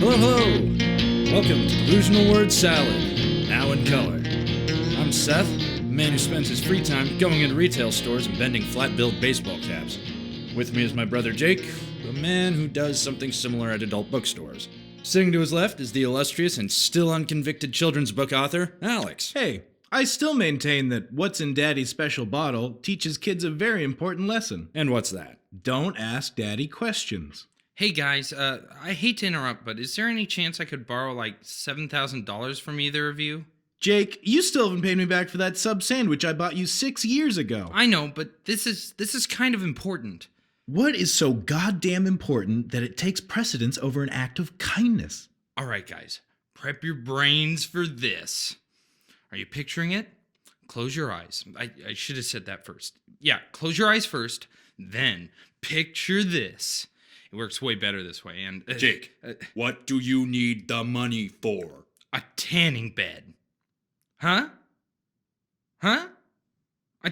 Hello, hello! Welcome to Delusional Word Salad, now in color. I'm Seth, a man who spends his free time going into retail stores and bending flat-billed baseball caps. With me is my brother Jake, a man who does something similar at adult bookstores. Sitting to his left is the illustrious and still unconvicted children's book author, Alex. Hey, I still maintain that what's in Daddy's special bottle teaches kids a very important lesson. And what's that? Don't ask Daddy questions. Hey guys, I hate to interrupt, but is there any chance I could borrow like $7,000 from either of you? Jake, you still haven't paid me back for that sub sandwich I bought you 6 years ago. I know, but this is kind of important. What is so goddamn important that it takes precedence over an act of kindness? All right, guys, prep your brains for this. Are you picturing it? Close your eyes. I should have said that first. Yeah, close your eyes first, then picture this. It works way better this way. And Jake, what do you need the money for? A tanning bed. Huh? I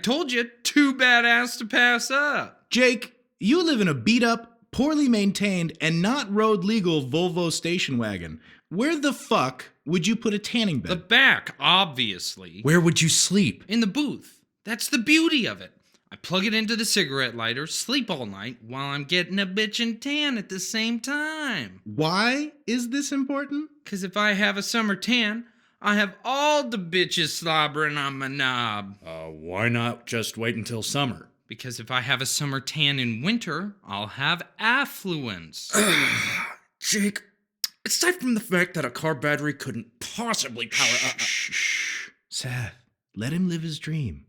told you, too badass to pass up. Jake, you live in a beat-up, poorly maintained, and not road-legal Volvo station wagon. Where the fuck would you put a tanning bed? The back, obviously. Where would you sleep? In the booth. That's the beauty of it. I plug it into the cigarette lighter, sleep all night, while I'm getting a bitchin' tan at the same time. Why is this important? 'Cause if I have a summer tan, I have all the bitches slobbering on my knob. Why not just wait until summer? Because if I have a summer tan in winter, I'll have affluence. Jake, aside from the fact that a car battery couldn't possibly power... Shh. Seth, let him live his dream.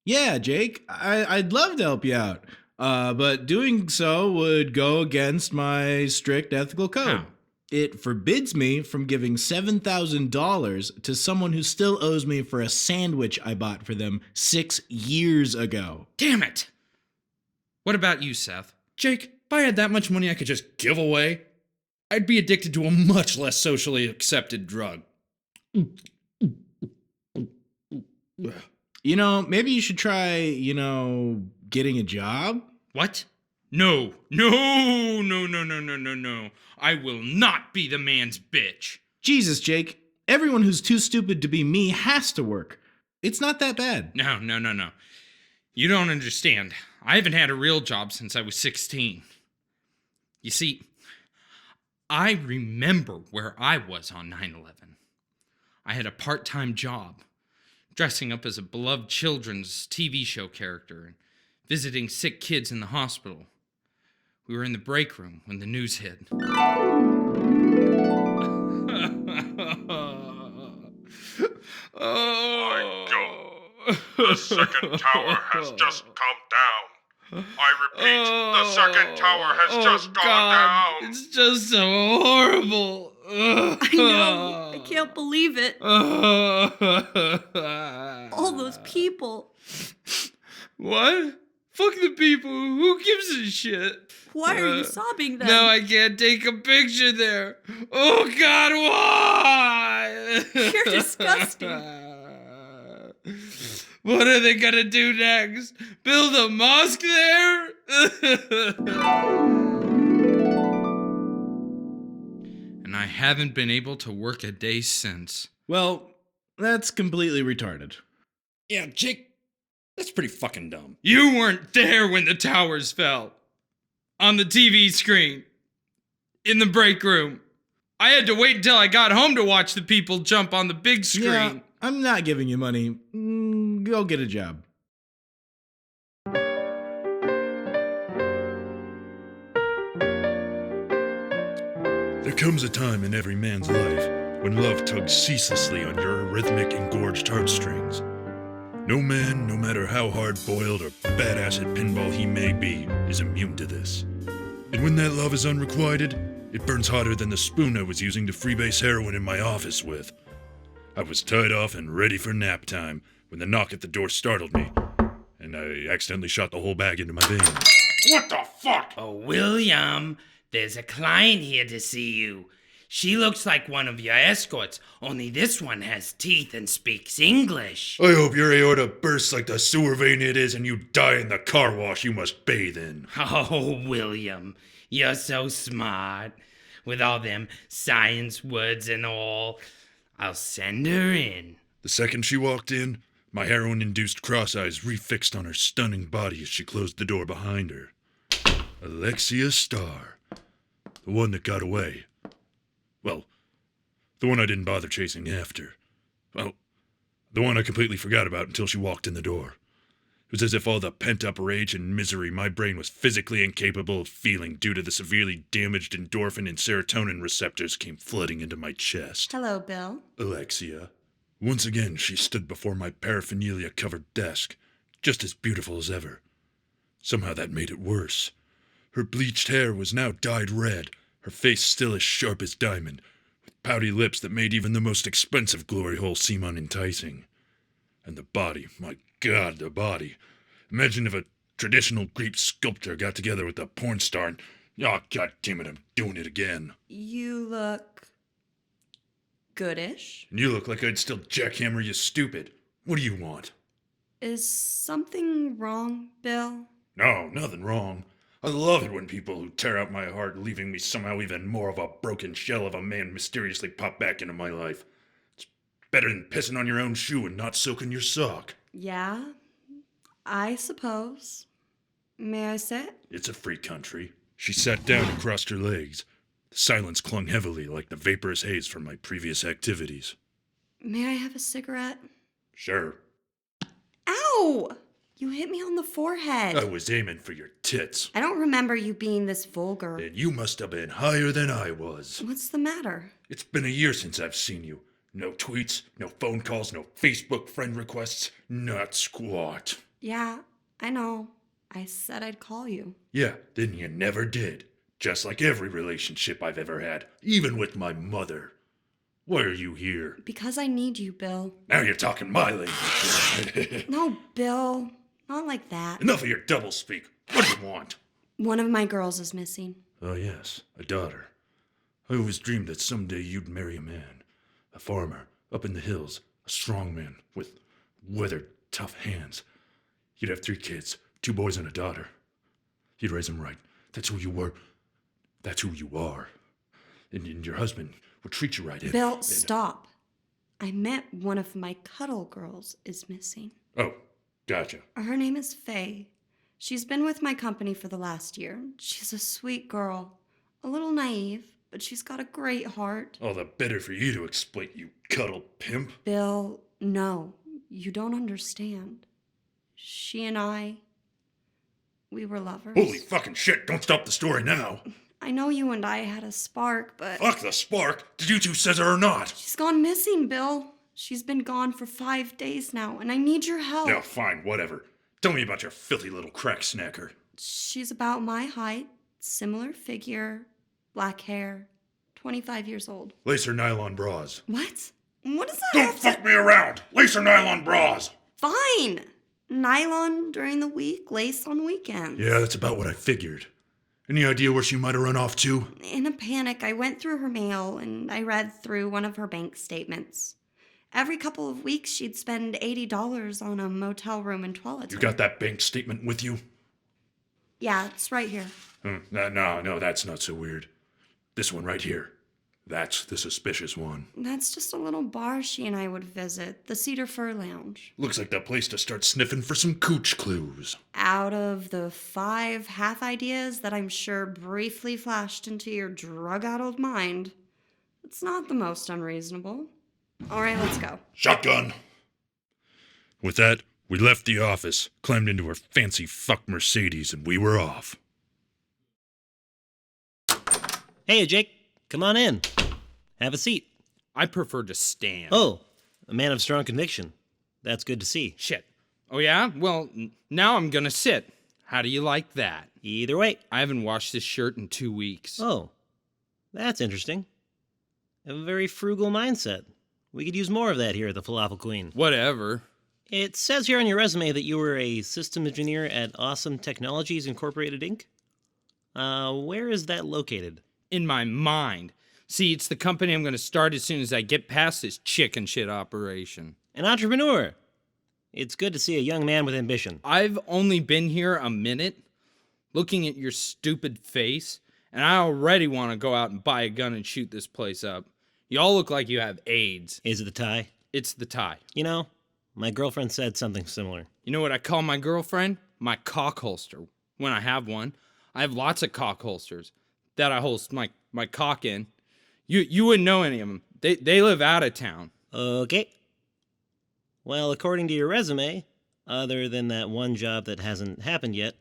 Yeah, Jake, I'd love to help you out, but doing so would go against my strict ethical code. How? It forbids me from giving $7,000 to someone who still owes me for a sandwich I bought for them 6 years ago. Damn it! What about you, Seth? Jake, if I had that much money I could just give away, I'd be addicted to a much less socially accepted drug. You know, maybe you should try, getting a job? What? No. I will not be the man's bitch. Jesus, Jake. Everyone who's too stupid to be me has to work. It's not that bad. No. You don't understand. I haven't had a real job since I was 16. You see, I remember where I was on 9/11. I had a part-time job, dressing up as a beloved children's TV show character and visiting sick kids in the hospital. We were in the break room when the news hit. The second tower has just come down. I repeat, the second tower has just gone down. It's just so horrible. I know. I can't believe it. All those people. What? Fuck the people. Who gives a shit? Why are you sobbing then? No, I can't take a picture there. Oh, God, why? You're disgusting. What are they gonna do next? Build a mosque there? And I haven't been able to work a day since. Well, that's completely retarded. Yeah, Jake, that's pretty fucking dumb. You weren't there when the towers fell. On the TV screen. In the break room. I had to wait until I got home to watch the people jump on the big screen. Yeah, I'm not giving you money. Go get a job. There comes a time in every man's life when love tugs ceaselessly on your arrhythmic, engorged heartstrings. No man, no matter how hard-boiled or badass at pinball he may be, is immune to this. And when that love is unrequited, it burns hotter than the spoon I was using to freebase heroin in my office with. I was tied off and ready for nap time when the knock at the door startled me, and I accidentally shot the whole bag into my veins. What the fuck? Oh, William, there's a client here to see you. She looks like one of your escorts, only this one has teeth and speaks English. I hope your aorta bursts like the sewer vein it is and you die in the car wash you must bathe in. Oh, William, you're so smart. with all them science words and all. I'll send her in. The second she walked in, my heroin-induced cross eyes refixed on her stunning body as she closed the door behind her. Alexia Starr. The one that got away. Well, the one I didn't bother chasing after. Well, the one I completely forgot about until she walked in the door. It was as if all the pent-up rage and misery my brain was physically incapable of feeling due to the severely damaged endorphin and serotonin receptors came flooding into my chest. Hello, Bill. Alexia. Once again, she stood before my paraphernalia-covered desk, just as beautiful as ever. Somehow that made it worse. Her bleached hair was now dyed red, her face still as sharp as diamond, with pouty lips that made even the most expensive glory hole seem unenticing. And the body, my God, the body. Imagine if a traditional Greek sculptor got together with a porn star and, oh, God damn it, I'm doing it again. You look goodish. And you look like I'd still jackhammer you stupid. What do you want? Is something wrong, Bill? No, nothing wrong. I love it when people who tear out my heart, leaving me somehow even more of a broken shell of a man mysteriously pop back into my life. It's better than pissing on your own shoe and not soaking your sock. Yeah, I suppose. May I sit? It's a free country. She sat down and crossed her legs. The silence clung heavily like the vaporous haze from my previous activities. May I have a cigarette? Sure. Ow! You hit me on the forehead. I was aiming for your tits. I don't remember you being this vulgar. And you must have been higher than I was. What's the matter? It's been a year since I've seen you. No tweets, no phone calls, no Facebook friend requests, not squat. Yeah, I know. I said I'd call you. Yeah, then you never did. Just like every relationship I've ever had, even with my mother. Why are you here? Because I need you, Bill. Now you're talking my language. No, Bill. Not like that. Enough of your doublespeak. What do you want? One of my girls is missing. Oh yes, a daughter. I always dreamed that someday you'd marry a man. A farmer, up in the hills. A strong man, with weathered, tough hands. You'd have 3 kids, 2 boys and a daughter. You'd raise them right. That's who you were. That's who you are. And your husband would treat you right. Bill, stop. I meant one of my cuddle girls is missing. Oh, gotcha. Her name is Faye. She's been with my company for the last year. She's a sweet girl. A little naive, but she's got a great heart. All the better for you to exploit, you cuddle pimp. Bill, no. You don't understand. She and I, we were lovers. Holy fucking shit, don't stop the story now. I know you and I had a spark, but... Fuck the spark. Did you 2 scissor or not? She's gone missing, Bill. She's been gone for 5 days now, and I need your help. No, fine, whatever. Tell me about your filthy little crack snacker. She's about my height, similar figure, black hair, 25 years old. Lace her nylon bras. What? What is that? Don't fuck me around! Lace her nylon bras! Fine! Nylon during the week, lace on weekends. Yeah, that's about what I figured. Any idea where she might have run off to? In a panic, I went through her mail and I read through one of her bank statements. Every couple of weeks, she'd spend $80 on a motel room and toilet. You got that bank statement with you? Yeah, it's right here. No, that's not so weird. This one right here. That's the suspicious one. That's just a little bar she and I would visit, the Cedar Fir Lounge. Looks like the place to start sniffing for some cooch clues. Out of the 5 half ideas that I'm sure briefly flashed into your drug-addled mind, it's not the most unreasonable. All right, let's go. Shotgun! With that, we left the office, climbed into her fancy fuck Mercedes, and we were off. Hey, Jake, come on in. Have a seat. I prefer to stand. Oh, a man of strong conviction. That's good to see. Shit. Oh, yeah? Well, now I'm gonna sit. How do you like that? Either way. I haven't washed this shirt in 2 weeks. Oh, that's interesting. A very frugal mindset. We could use more of that here at the Falafel Queen. Whatever. It says here on your resume that you were a system engineer at Awesome Technologies Incorporated, Inc. Where is that located? In my mind. See, it's the company I'm gonna start as soon as I get past this chicken shit operation. An entrepreneur. It's good to see a young man with ambition. I've only been here a minute, looking at your stupid face, and I already want to go out and buy a gun and shoot this place up. Y'all look like you have AIDS. Is it the tie? It's the tie. You know, my girlfriend said something similar. You know what I call my girlfriend? My cock holster. When I have one. I have lots of cock holsters that I holst my cock in. You wouldn't know any of them. They live out of town. Okay. Well, according to your resume, other than that one job that hasn't happened yet,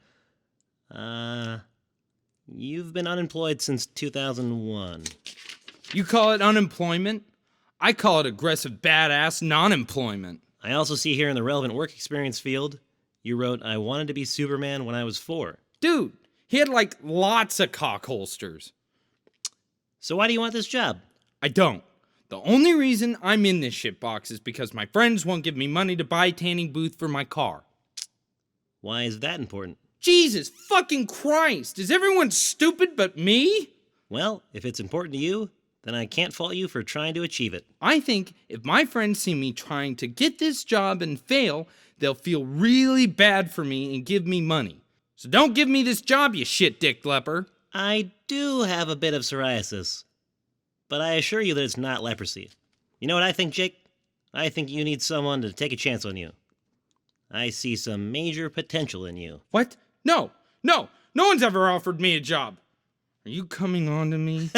you've been unemployed since 2001. You call it unemployment? I call it aggressive badass non-employment. I also see here in the relevant work experience field, you wrote, I wanted to be Superman when I was 4. Dude, he had like lots of cock holsters. So why do you want this job? I don't. The only reason I'm in this shitbox is because my friends won't give me money to buy a tanning booth for my car. Why is that important? Jesus fucking Christ! Is everyone stupid but me? Well, if it's important to you, then I can't fault you for trying to achieve it. I think if my friends see me trying to get this job and fail, they'll feel really bad for me and give me money. So don't give me this job, you shit-dick leper. I do have a bit of psoriasis, but I assure you that it's not leprosy. You know what I think, Jake? I think you need someone to take a chance on you. I see some major potential in you. What? No one's ever offered me a job. Are you coming on to me?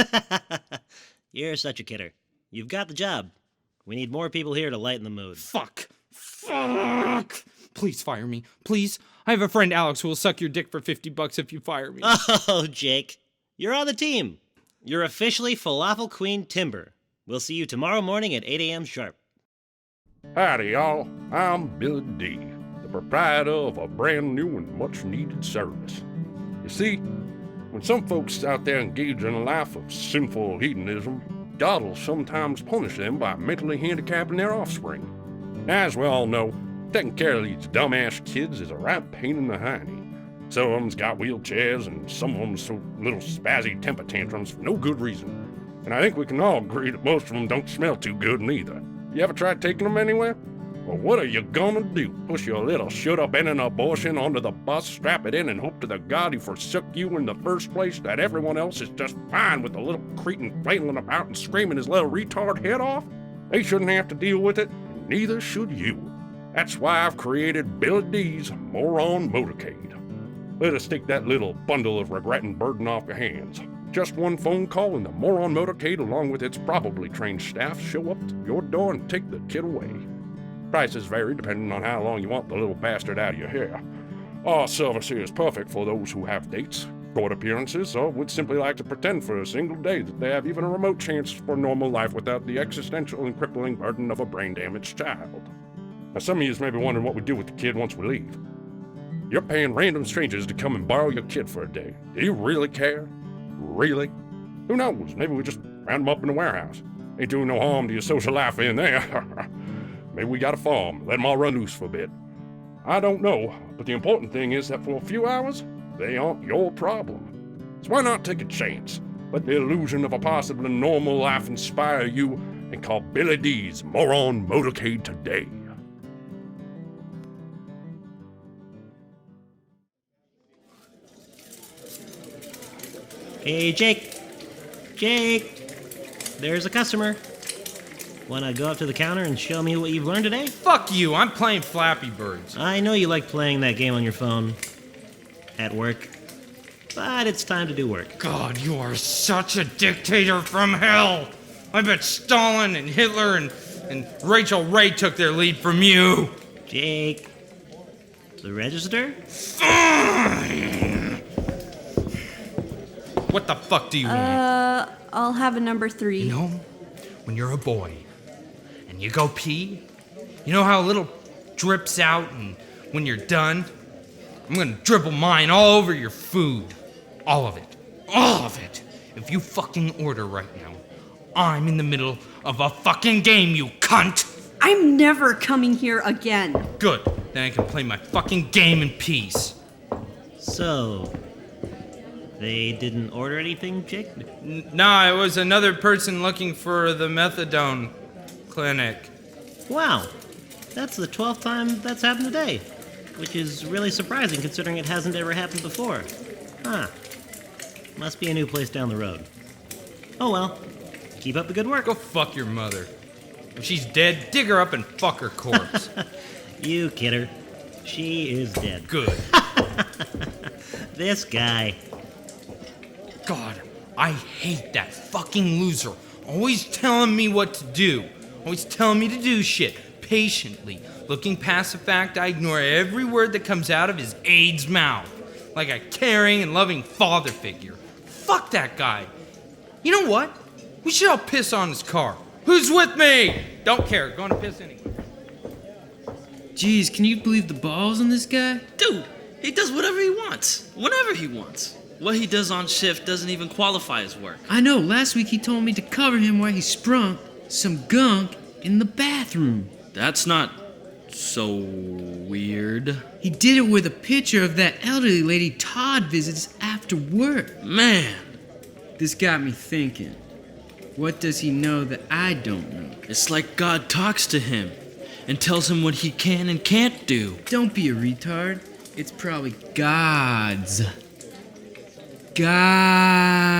You're such a kidder. You've got the job. We need more people here to lighten the mood. Fuck. Please fire me. Please. I have a friend, Alex, who will suck your dick for $50 if you fire me. Oh, Jake. You're on the team. You're officially Falafel Queen Timber. We'll see you tomorrow morning at 8 a.m. sharp. Howdy, y'all. I'm Billy D, the proprietor of a brand new and much-needed service. You see, when some folks out there engage in a life of sinful hedonism, God will sometimes punish them by mentally handicapping their offspring. As we all know, taking care of these dumbass kids is a right pain in the hiney. Some of them's got wheelchairs, and some of them's so little spazzy temper tantrums for no good reason. And I think we can all agree that most of them don't smell too good neither. You ever tried taking them anywhere? Well, what are you gonna do? Push your little should-have-been-an abortion onto the bus, strap it in, and hope to the God he forsook you in the first place that everyone else is just fine with the little cretin flailing about and screaming his little retard head off? They shouldn't have to deal with it, and neither should you. That's why I've created Billy D's Moron Motorcade. Let us take that little bundle of regret and burden off your hands. Just one phone call and the Moron Motorcade, along with its probably trained staff, show up to your door and take the kid away. Prices vary depending on how long you want the little bastard out of your hair. Our service here is perfect for those who have dates, court appearances, or would simply like to pretend for a single day that they have even a remote chance for normal life without the existential and crippling burden of a brain-damaged child. Now, some of you may be wondering what we do with the kid once we leave. You're paying random strangers to come and borrow your kid for a day. Do you really care? Really? Who knows? Maybe we just round them up in the warehouse. Ain't doing no harm to your social life in there. Maybe we got a farm, let them all run loose for a bit. I don't know, but the important thing is that for a few hours, they aren't your problem. So why not take a chance? Let the illusion of a possibly normal life inspire you and call Billy D's Moron Motorcade today. Hey, Jake. Jake. There's a customer. Wanna go up to the counter and show me what you've learned today? Fuck you, I'm playing Flappy Birds. I know you like playing that game on your phone. At work. But it's time to do work. God, you are such a dictator from hell. I bet Stalin and Hitler and Rachel Ray took their lead from you. Jake. The register? Fine. What the fuck do you want? I'll have a number 3. You know, when you're a boy and you go pee, you know how a little drips out, and when you're done, I'm gonna dribble mine all over your food. All of it. All of it. If you fucking order right now, I'm in the middle of a fucking game, you cunt! I'm never coming here again. Good. Then I can play my fucking game in peace. So, they didn't order anything, Jake? Nah, it was another person looking for the methadone clinic. Wow. That's the 12th time that's happened today. Which is really surprising considering it hasn't ever happened before. Huh. Must be a new place down the road. Oh well. Keep up the good work. Go fuck your mother. If she's dead, dig her up and fuck her corpse. You kid her. She is dead. Good. This guy. God, I hate that fucking loser. Always telling me what to do. Always telling me to do shit. Patiently. Looking past the fact I ignore every word that comes out of his AIDS mouth. Like a caring and loving father figure. Fuck that guy. You know what? We should all piss on his car. Who's with me? Don't care. Going to piss anyway. Jeez, can you believe the balls on this guy? Dude, he does whatever he wants, whenever he wants. What he does on shift doesn't even qualify as work. I know, last week he told me to cover him while he sprung some gunk in the bathroom. That's not so weird. He did it with a picture of that elderly lady Todd visits after work. Man, This got me thinking. What does he know that I don't know? it's like God talks to him and tells him what he can and can't do. Don't be a retard. It's probably God's. God's.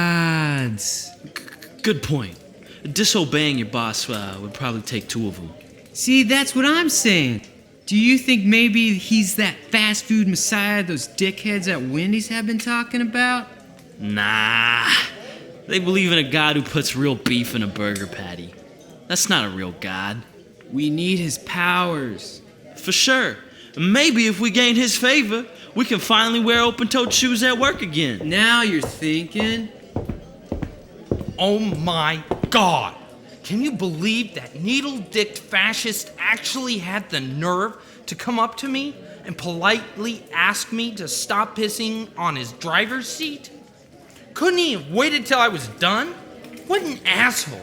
Good point. Disobeying your boss would probably take two of them. See, that's what I'm saying. Do you think maybe he's that fast food messiah those dickheads at Wendy's have been talking about? Nah. They believe in a God who puts real beef in a burger patty. That's not a real God. We need his powers. For sure. Maybe if we gain his favor, we can finally wear open-toed shoes at work again. Now you're thinking. Oh my God! Can you believe that needle-dicked fascist actually had the nerve to come up to me and politely ask me to stop pissing on his driver's seat? Couldn't he have waited till I was done? What an asshole.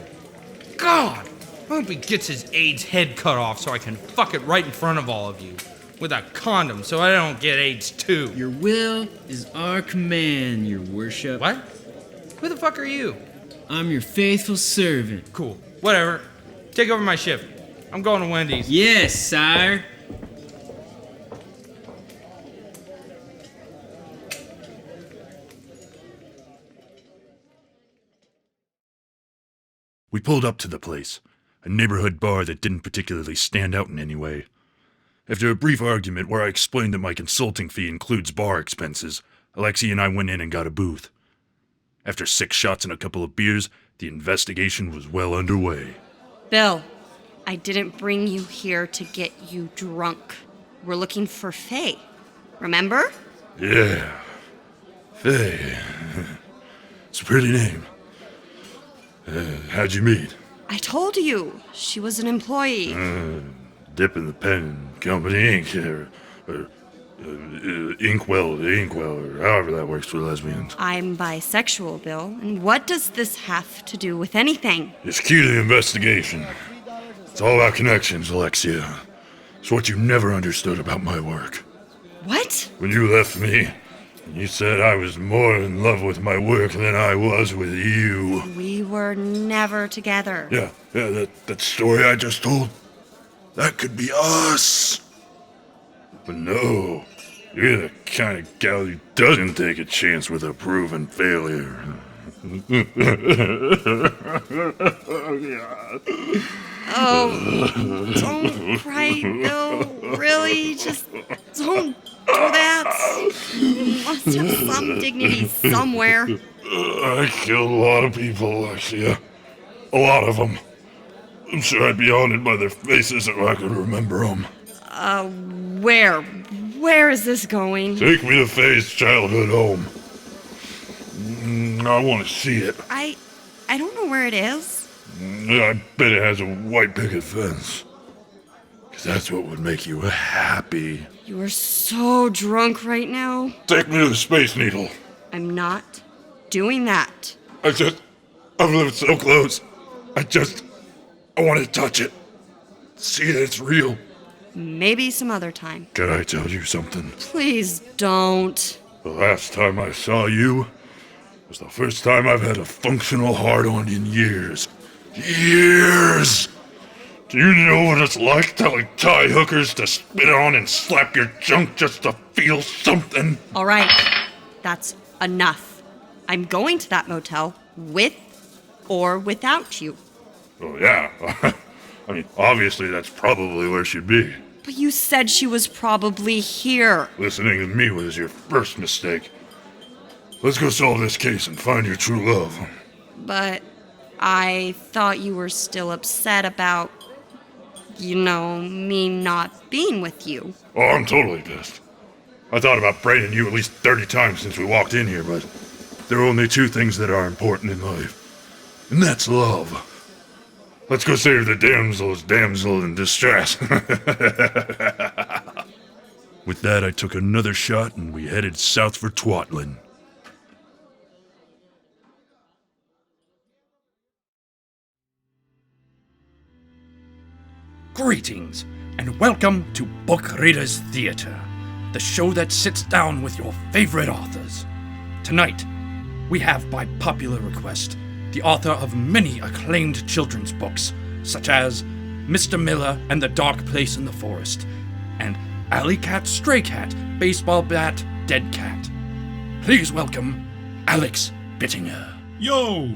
God, I hope he gets his AIDS head cut off so I can fuck it right in front of all of you. With a condom so I don't get AIDS too. Your will is our command, your worship. What? Who the fuck are you? I'm your faithful servant. Cool. Whatever. Take over my shift. I'm going to Wendy's. Yes, sire. We pulled up to the place, a neighborhood bar that didn't particularly stand out in any way. After a brief argument where I explained that my consulting fee includes bar expenses, Alexi and I went in and got a booth. After 6 shots and a couple of beers, the investigation was well underway. Bill, I didn't bring you here to get you drunk. We're looking for Faye. Remember? Yeah. Faye. It's a pretty name. How'd you meet? I told you. She was an employee. Dipping the pen, company ink, inkwell, or however that works for lesbians. I'm bisexual, Bill. And what does this have to do with anything? It's key to the investigation. It's all about connections, Alexia. It's what you never understood about my work. What? When you left me, you said I was more in love with my work than I was with you. We were never together. Yeah, that story I just told, that could be us. But no, you're the kind of gal who doesn't take a chance with a proven failure. Oh, don't cry, Bill. Really? Just don't do that. You must have some dignity somewhere. I killed a lot of people, Alexia. A lot of them. I'm sure I'd be honored by their faces if I could remember them. Where? Where is this going? Take me to Faye's childhood home. I want to see it. I don't know where it is. I bet it has a white picket fence. Because that's what would make you happy. You are so drunk right now. Take me to the Space Needle. I'm not doing that. I've lived so close. I want to touch it. See that it's real. Maybe some other time. Can I tell you something? Please don't. The last time I saw you was the first time I've had a functional hard-on in years. Years! Do you know what it's like telling tie hookers to spit on and slap your junk just to feel something? All right. That's enough. I'm going to that motel with or without you. Oh, yeah. I mean, obviously that's probably where she'd be. But you said she was probably here. Listening to me was your first mistake. Let's go solve this case and find your true love. But I thought you were still upset about, me not being with you. Oh, I'm totally pissed. I thought about braining you at least 30 times since we walked in here, but there are only two things that are important in life, and that's love. Let's go save the damsel in distress. With that, I took another shot and we headed south for Twatland. Greetings, and welcome to Book Readers Theater, the show that sits down with your favorite authors. Tonight, we have, by popular request, the author of many acclaimed children's books, such as Mr. Miller and the Dark Place in the Forest, and Alley Cat, Stray Cat, Baseball Bat, Dead Cat. Please welcome Alex Bittinger. Yo!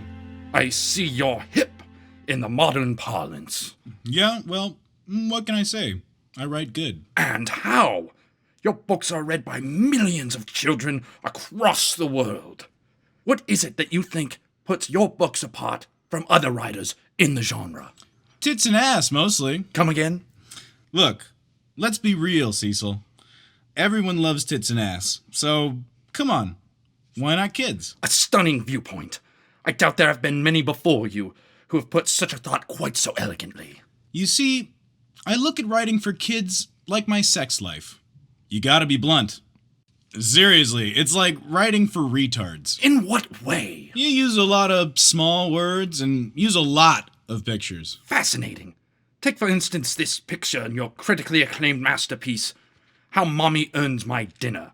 I see you're hip in the modern parlance. Yeah, well, what can I say? I write good. And how? Your books are read by millions of children across the world. What is it that you think puts your books apart from other writers in the genre? Tits and ass, mostly. Come again? Look, let's be real, Cecil. Everyone loves tits and ass, so come on. Why not kids? A stunning viewpoint. I doubt there have been many before you who have put such a thought quite so elegantly. You see, I look at writing for kids like my sex life. You gotta be blunt. Seriously, it's like writing for retards. In what way? You use a lot of small words and use a lot of pictures. Fascinating. Take, for instance, this picture in your critically acclaimed masterpiece, How Mommy Earns My Dinner.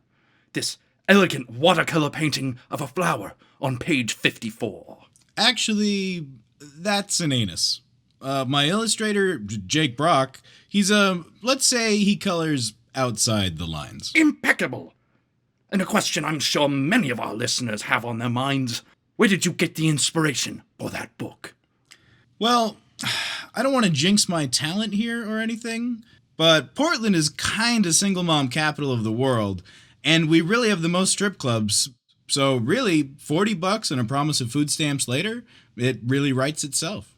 This elegant watercolor painting of a flower on page 54. Actually, that's an anus. My illustrator, Jake Brock, let's say he colors outside the lines. Impeccable. And a question I'm sure many of our listeners have on their minds. Where did you get the inspiration for that book? Well, I don't want to jinx my talent here or anything, but Portland is kind of single mom capital of the world, and we really have the most strip clubs. So really, $40 and a promise of food stamps later, it really writes itself.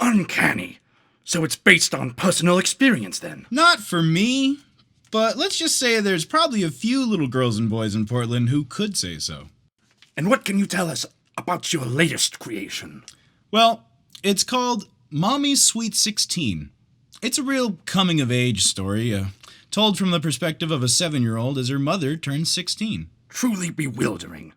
Uncanny. So it's based on personal experience then? Not for me, but let's just say there's probably a few little girls and boys in Portland who could say so. And what can you tell us about your latest creation? Well, it's called Mommy's Sweet 16. It's a real coming-of-age story, told from the perspective of a 7-year-old as her mother turns 16. Truly bewildering.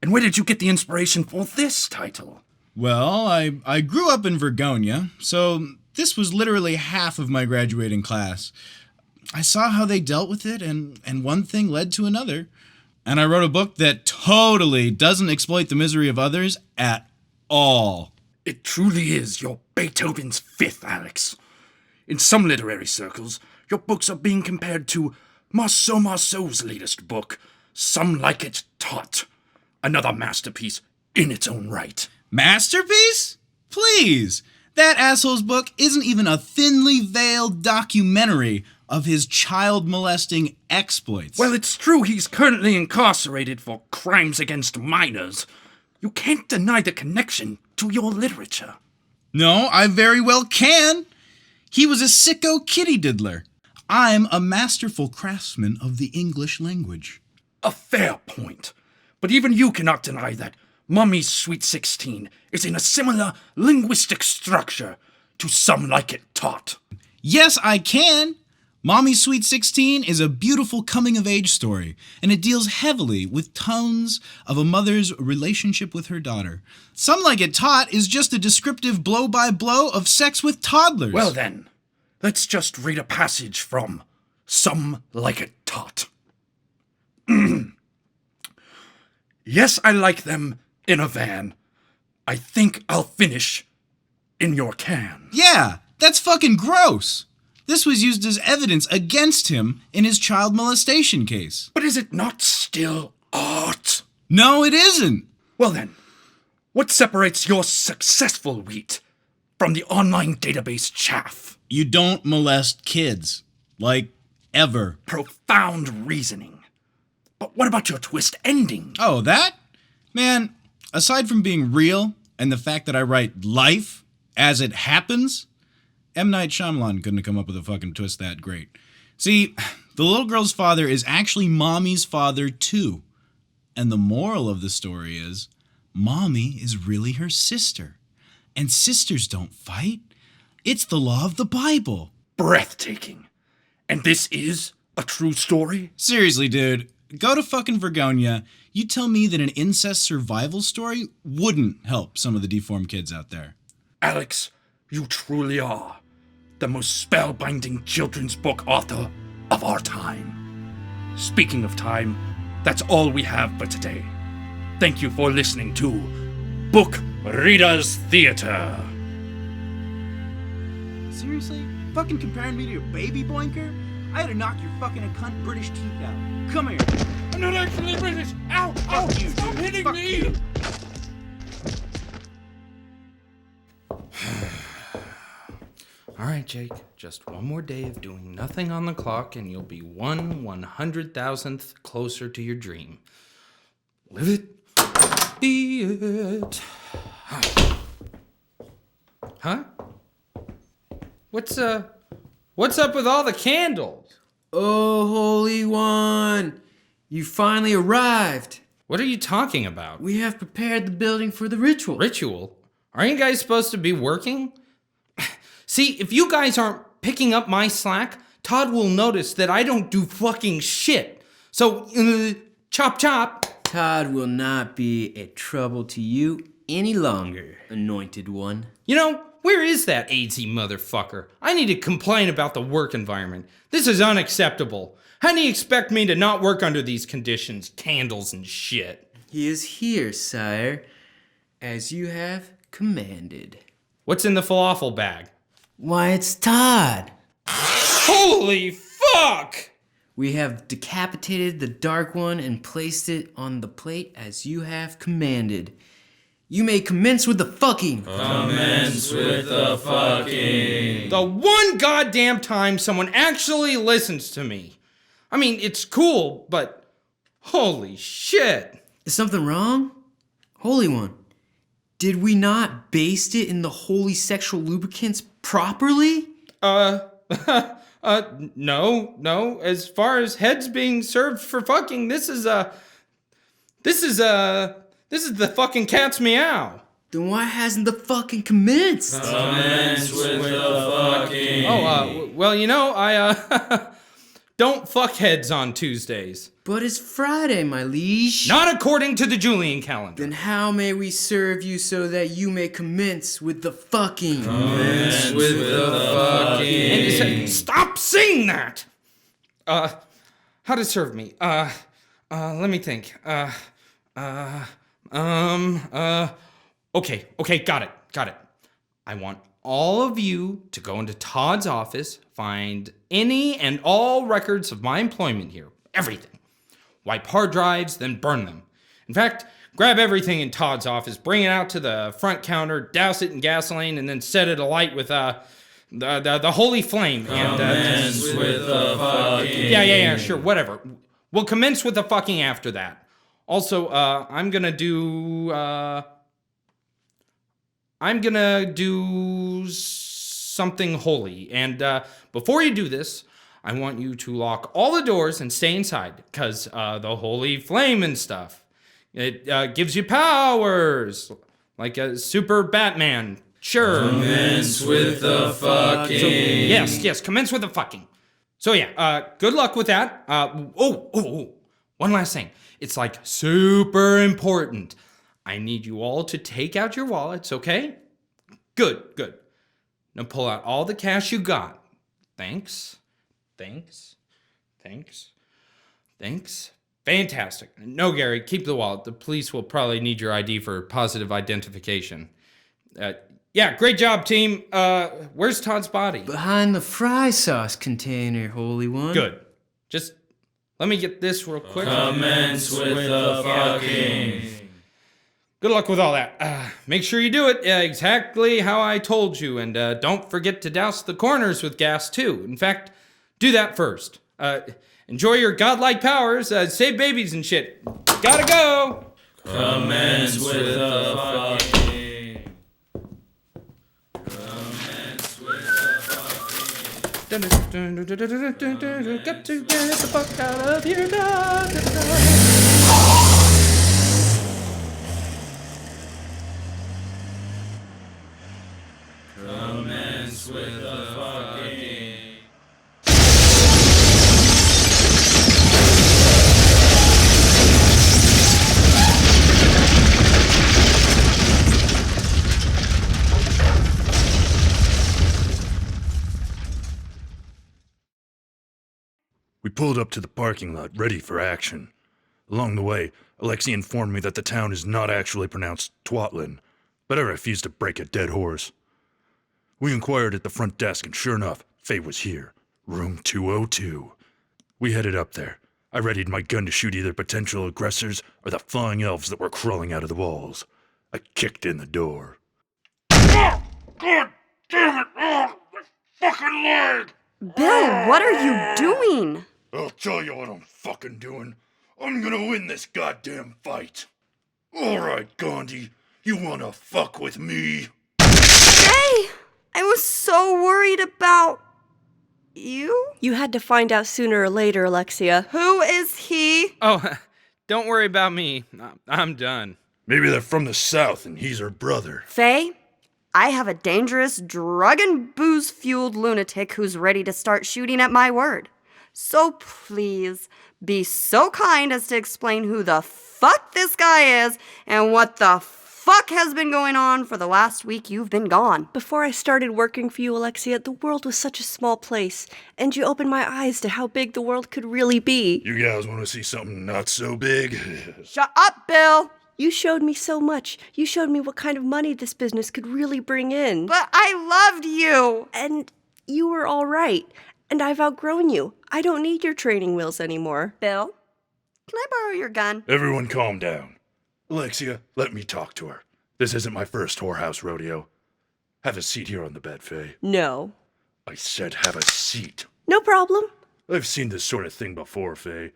And where did you get the inspiration for this title? Well, I grew up in Vergonia, so this was literally half of my graduating class. I saw how they dealt with it, and one thing led to another. And I wrote a book that totally doesn't exploit the misery of others at all. It truly is your Beethoven's Fifth, Alex. In some literary circles, your books are being compared to Marceau's latest book, Some Like It Taut. Another masterpiece in its own right. Masterpiece? Please! That asshole's book isn't even a thinly veiled documentary of his child-molesting exploits. Well, it's true he's currently incarcerated for crimes against minors. You can't deny the connection to your literature. No, I very well can. He was a sicko kitty diddler. I'm a masterful craftsman of the English language. A fair point. But even you cannot deny that Mommy's Sweet 16 is in a similar linguistic structure to Some Like It Taut. Yes, I can. Mommy's Sweet 16 is a beautiful coming-of-age story, and it deals heavily with tones of a mother's relationship with her daughter. Some Like It Taut is just a descriptive blow-by-blow of sex with toddlers. Well then, let's just read a passage from Some Like It Taut. Yes, I like them in a van. I think I'll finish in your can. Yeah, that's fucking gross. This was used as evidence against him in his child molestation case. But is it not still art? No, it isn't. Well then, what separates your successful wheat from the online database chaff? You don't molest kids. Like, ever. Profound reasoning. But what about your twist ending? Oh, that? Man, aside from being real and the fact that I write life as it happens, M. Night Shyamalan couldn't have come up with a fucking twist that great. See, the little girl's father is actually Mommy's father too. And the moral of the story is, Mommy is really her sister. And sisters don't fight. It's the law of the Bible. Breathtaking. And this is a true story? Seriously, dude. Go to fucking Vergonia. You tell me that an incest survival story wouldn't help some of the deformed kids out there. Alex, you truly are the most spellbinding children's book author of our time. Speaking of time, that's all we have for today. Thank you for listening to Book Readers Theater. Seriously? Fucking comparing me to your baby boinker? I had to knock your fucking cunt British teeth out. Come here. I'm not actually British. Ow! Ow! You, Stop dude. hitting Fuck me! you. All right, Jake. Just one more day of doing nothing on the clock, and you'll be 1/100,000th closer to your dream. Live it. Be it. Huh? What's up with all the candles? Oh, Holy One, you finally arrived. What are you talking about? We have prepared the building for the ritual. Ritual? Aren't you guys supposed to be working? See, if you guys aren't picking up my slack, Todd will notice that I don't do fucking shit. So, chop chop. Todd will not be a trouble to you any longer, Anointed One. You know, where is that AZ motherfucker? I need to complain about the work environment. This is unacceptable. How do you expect me to not work under these conditions? Candles and shit. He is here, sire, as you have commanded. What's in the falafel bag? Why, it's Todd. Holy fuck! We have decapitated the Dark One and placed it on the plate as you have commanded. You may commence with the fucking. Commence with the fucking. The one goddamn time someone actually listens to me. I mean, it's cool, but holy shit. Is something wrong? Holy One, did we not baste it in the holy sexual lubricants properly? No. As far as heads being served for fucking, this is the fucking cat's meow. Then why hasn't the fucking commenced? Commence with the fucking. Well, you know, I don't fuck heads on Tuesdays. But it's Friday, my liege. Not according to the Julian calendar. Then how may we serve you so that you may commence with the fucking? Commence with the fucking. And stop saying that! How to serve me? Let me think. Okay, got it. I want all of you to go into Todd's office, find any and all records of my employment here. Everything. Wipe hard drives, then burn them. In fact, grab everything in Todd's office, bring it out to the front counter, douse it in gasoline, and then set it alight with the holy flame. Commence with the fucking. Yeah, sure, whatever. We'll commence with the fucking after that. Also, I'm gonna do something holy. And before you do this, I want you to lock all the doors and stay inside, because the holy flame and stuff. It gives you powers, like a super Batman. Sure. Commence with the fucking. So, yes, commence with the fucking. So yeah, good luck with that. One last thing. It's like super important. I need you all to take out your wallets, okay? Good. Now pull out all the cash you got. Thanks. Fantastic. No, Gary, keep the wallet. The police will probably need your ID for positive identification. Yeah, great job, team. Where's Todd's body? Behind the fry sauce container, Holy One. Good. Just let me get this real quick. Commence with the fucking. Good luck with all that. Make sure you do it exactly how I told you, and don't forget to douse the corners with gas, too. In fact, do that first. Enjoy your godlike powers, save babies and shit. Gotta go! Commence with the fucking. Got to get the fuck out of here. Commence with the fucking. We pulled up to the parking lot, ready for action. Along the way, Alexi informed me that the town is not actually pronounced Twatlin, but I refused to break a dead horse. We inquired at the front desk, and sure enough, Faye was here, room 202. We headed up there. I readied my gun to shoot either potential aggressors or the flying elves that were crawling out of the walls. I kicked in the door. Oh, God damn it! Oh, my fucking leg! Bill, what are you doing? I'll tell you what I'm fucking doing. I'm gonna win this goddamn fight. Alright, Gandhi, you wanna fuck with me? Hey! I was so worried about you. You had to find out sooner or later, Alexia. Who is he? Oh, don't worry about me. I'm done. Maybe they're from the south and he's her brother. Faye, I have a dangerous, drug and booze-fueled lunatic who's ready to start shooting at my word. So please, be so kind as to explain who the fuck this guy is and what the fuck has been going on for the last week you've been gone. Before I started working for you, Alexia, the world was such a small place, and you opened my eyes to how big the world could really be. You guys want to see something not so big? Shut up, Bill! You showed me so much. You showed me what kind of money this business could really bring in. But I loved you! And you were all right. And I've outgrown you. I don't need your training wheels anymore. Bill, can I borrow your gun? Everyone calm down. Alexia, let me talk to her. This isn't my first whorehouse rodeo. Have a seat here on the bed, Faye. No. I said have a seat. No problem. I've seen this sort of thing before, Faye.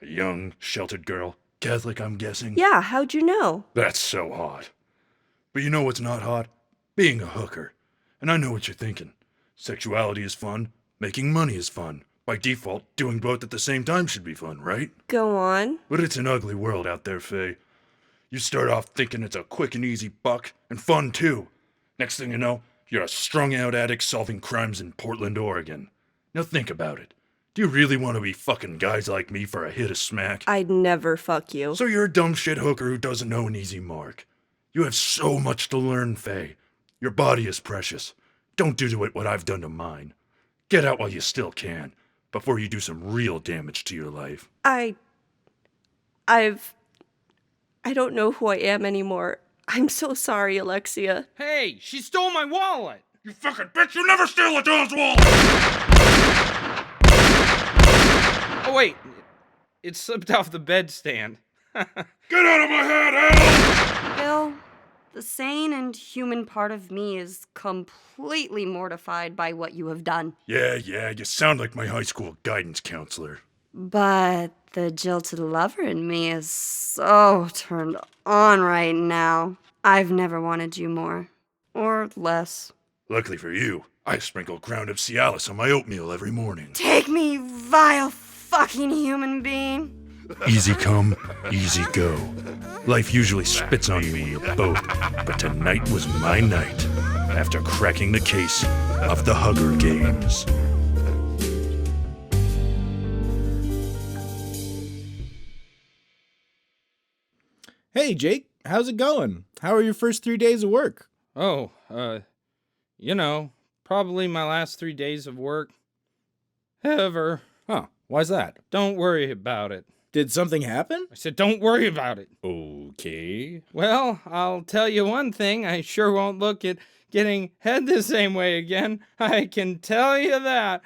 A young, sheltered girl. Catholic, I'm guessing? Yeah, how'd you know? That's so hot. But you know what's not hot? Being a hooker. And I know what you're thinking. Sexuality is fun. Making money is fun. By default, doing both at the same time should be fun, right? Go on. But it's an ugly world out there, Faye. You start off thinking it's a quick and easy buck, and fun too. Next thing you know, you're a strung-out addict solving crimes in Portland, Oregon. Now think about it. Do you really want to be fucking guys like me for a hit of smack? I'd never fuck you. So you're a dumb shit hooker who doesn't know an easy mark. You have so much to learn, Faye. Your body is precious. Don't do to it what I've done to mine. Get out while you still can, before you do some real damage to your life. I don't know who I am anymore. I'm so sorry, Alexia. Hey, she stole my wallet! You fucking bitch, you never steal a doll's wallet! Oh, wait. It slipped off the bedstand. Get out of my head, Al! Bill, the sane and human part of me is completely mortified by what you have done. Yeah, you sound like my high school guidance counselor. But the jilted lover in me is so turned on right now. I've never wanted you more. Or less. Luckily for you, I sprinkle ground up Cialis on my oatmeal every morning. Take me, vile fucking human being. Easy come, easy go. Life usually spits on you when you're both, but tonight was my night. After cracking the case of the Hugger Games. Hey, Jake, how's it going? How are your first 3 days of work? Oh, probably my last 3 days of work ever. Huh, why's that? Don't worry about it. Did something happen? I said don't worry about it. Okay. Well, I'll tell you one thing. I sure won't look at getting head the same way again. I can tell you that.